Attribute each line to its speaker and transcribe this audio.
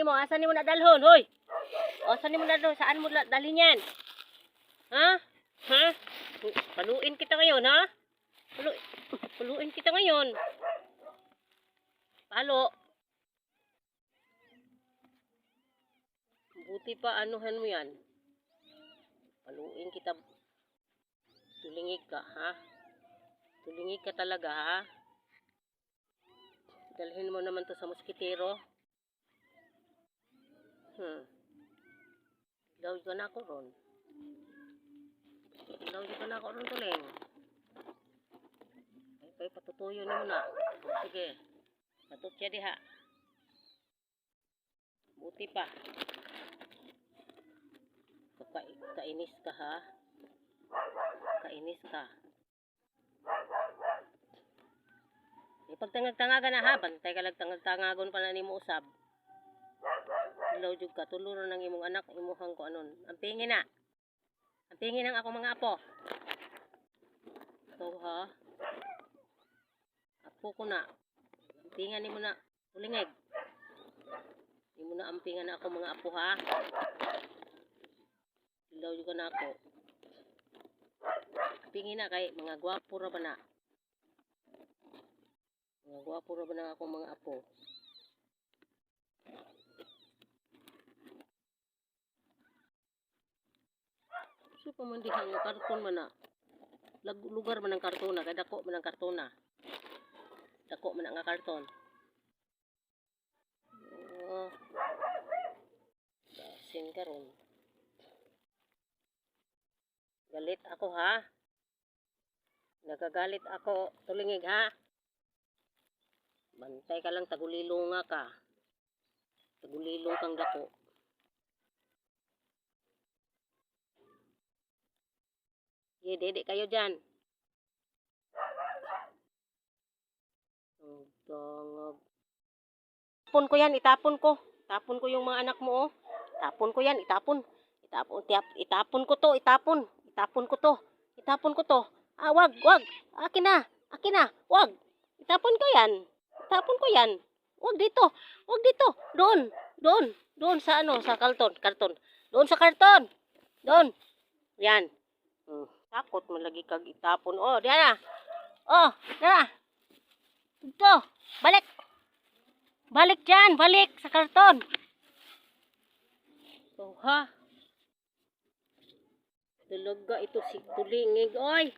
Speaker 1: nimo? Asan nimo na dalhon, hoy? O, saan mo na doon? Saan mo dalhin yan? Ha? Ha? Paluin kita ngayon, ha? Paluin kita ngayon. Palo. Buti pa, anuhan mo yan. Paluin kita. Tulingig ka, ha? Tulingig ka talaga, ha? Dalhin mo naman to sa moskitero. Ilaw ka na ako ron. Ilaw ka na ako ron, tuling. Ay, patutuyo na muna. Sige. Patutya diha. Buti pa. Kainis ka, ha? Kainis ka. Pagtangag-tangagan na, ha? Bantay ka lang tangag-tangagon pa na ni mo usab. Ilaw jud ka, tuluran ng imong anak, imuhang ko anon. Ampingin na. Ampingin ang ako mga apo. So, ha? Apo ko na. Ampingan ni mo na. Ulingig. Di mo na ampingan na ako mga apo, ha? Ilaw jud ka na ako. Ampingin na kay mga gwapo ra ba na. Mga gwapo ra ba na ako mga apo. So, pamandihang karton man na. Lugar man ang karton na. Kaya dako man ang karton na. Dako man ang karton. Oh. Dasin ka ron. Galit ako, ha? Nagagalit ako. Tulingig, ha? Bantay ka lang. Tagulilong nga ka. Tagulilong kang dako. Dede kayo dyan. Itapon ko yan, itapon ko. Itapon ko yung mga anak mo, oh. Itapon ko yan, itapon. Itapon ko to, itapon. Itapon ko to. Itapon ko to. Ah, wag. Akin na, wag. Itapon ko yan. Itapon ko yan. Wag dito. Doon sa ano, sa karton. Doon sa karton. Doon. Yan. Takot mo lagi kag itapon. Oh, diyan na. Oh, diyan na. Ito. Balik. Balik dyan. Balik sa karton. So, ha? Talaga ito si Tulingig. Oy.